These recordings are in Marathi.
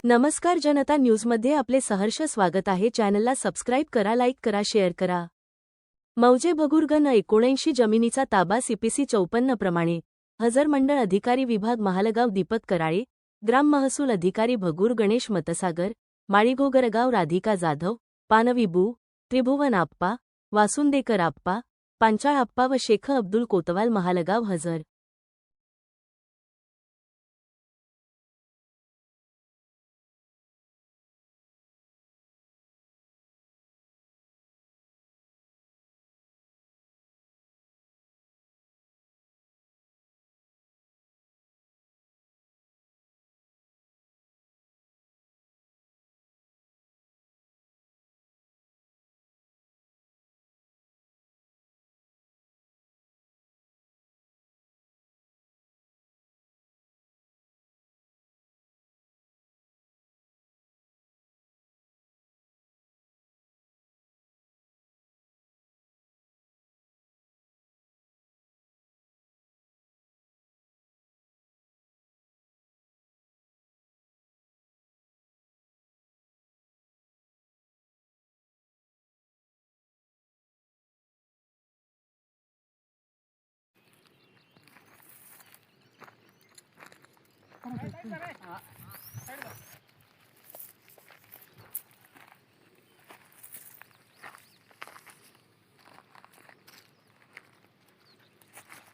नमस्कार जनता न्यूजमध्ये आपले सहर्ष स्वागत आहे. चॅनलला सबस्क्राईब करा, लाईक करा, शेअर करा. मौजे भगूर गण 79 जमिनीचा ताबा सीपीसी 54 प्रमाणे. हजर मंडळ अधिकारी विभाग महालगाव दीपक कराळे, ग्राम महसूल अधिकारी भगूर गणेश मतसागर, माळीघोगरगाव राधिका जाधव, पानवी बू, त्रिभुवन आप्पा, वासुंदेकर आप्पा, पांचाळ आप्पा व शेख अब्दुल कोतवाल महालगाव हजर.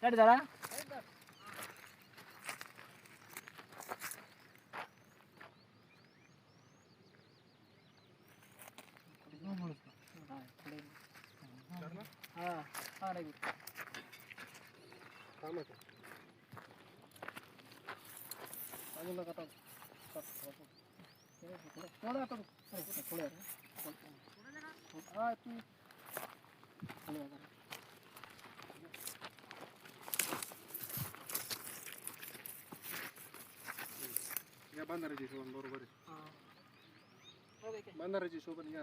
Dari darah. बंधाऱ्याची शोभन बरोबर आहे. बंधाऱ्याची शोभन घ्या.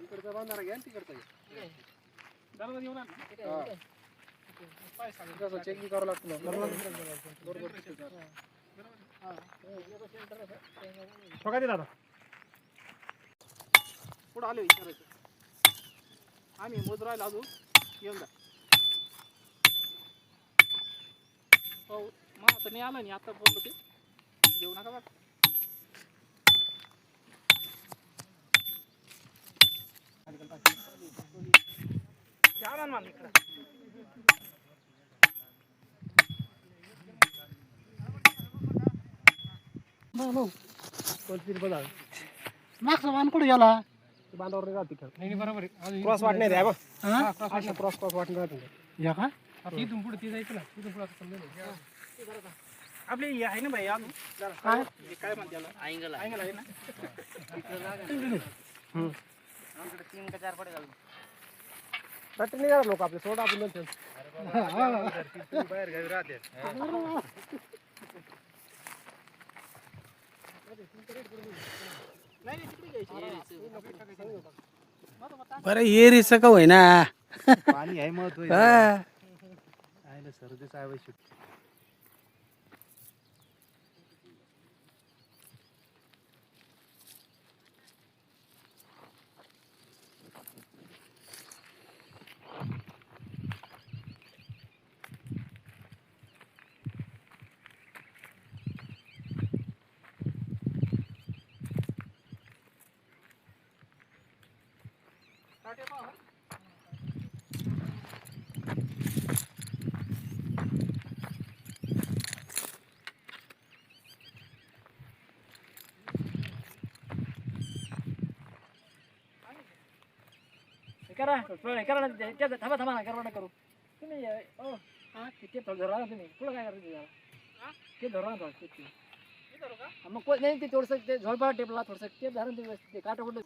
इकडचा बंधारा घ्या, तिकडचा घ्या. चेक बी करावं लागतं ना बरोबर. पुढं आलो विचारायचं. आम्ही मोजरायला अजून येऊन जा. हो मग आता नाही आला नाही, आता बोललो ते घेऊ नका बघ. मागचा बांध कुठे गेला? बांधावर नाही राहत तिकडे. नाही बरोबर आहे. क्रॉस वाट नाही द्या बघ. क्रॉस वाट नाही राहत. या का इथून पुढे ती जायचं ना, इथून पुढे आपली आहे ना भाई अजून काय म्हणते अँगल आहे ना. तिकडे 3 का 4 पडे घालून रट्टे नाही येणार लोक आपले. सोडा आपण नंतर बाहेर घरी राहते. बरं एरीच का होईना पाणी आहे महत्व आहे. सर्दीचा आवश्यक. करा थांबा ना, करा करू तुम्ही. ते धरा तुम्ही पुढं काय करायचं ते धरा मग नाही. ते थोडंसं ते झोडपा टेपला थोडंसं टेप धरा ते काटा कुठं.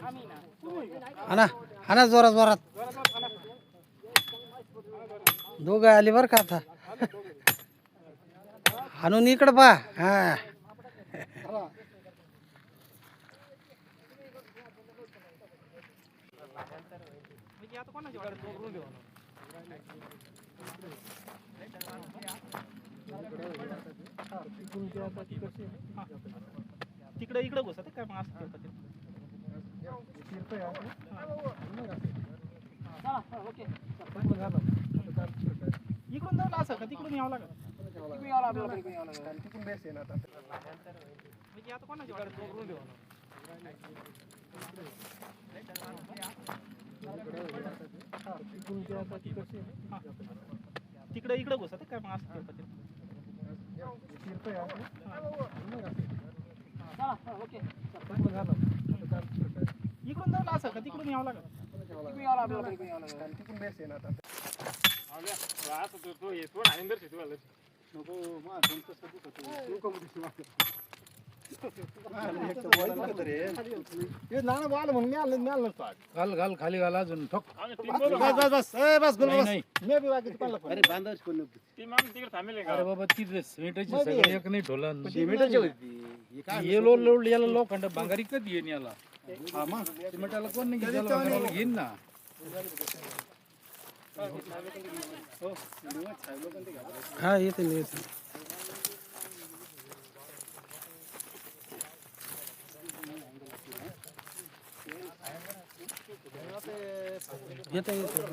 हाना हाना जोरात जोरात दोघं आले बर का आता हाणून इकडं पा हा तिकडे इकडे घुसा ते काय मग असं इकडून जाऊन असं का तिकडून यावं लागत तिकडून बेस आहे ना आता म्हणजे आता कोणाच्या गाडी चोरून देऊ तिकडे इकडे घुसा ते काय मग असं इकडून जाऊन असं का तिकडून यावं लागत तिकडून बेस आहे ना आता नाना बाल म्हणून मी आलं नसतो घाल घाल खाली घाल अजून ठोक अरे बांधाच कोण अरे बाबा ती सिमेंटाची सगळी एक नाही ढोला येलो लोड याला लोखंड भांगारी कधी येईन याला सिमेंटाला कोण नाही घेईन ना हा येते ना येते येते येते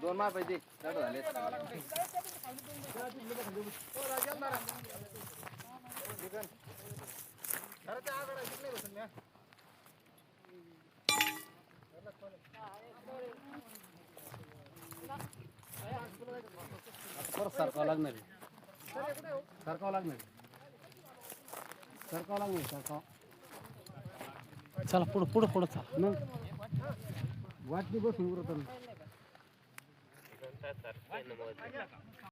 दोन मार पाहिजे झाले सरकावं लागणार सरकावं लागणार सरकावं लागणार सरकाव चला पुढं पुढं पुढं चला मग वाटणी बसून उरत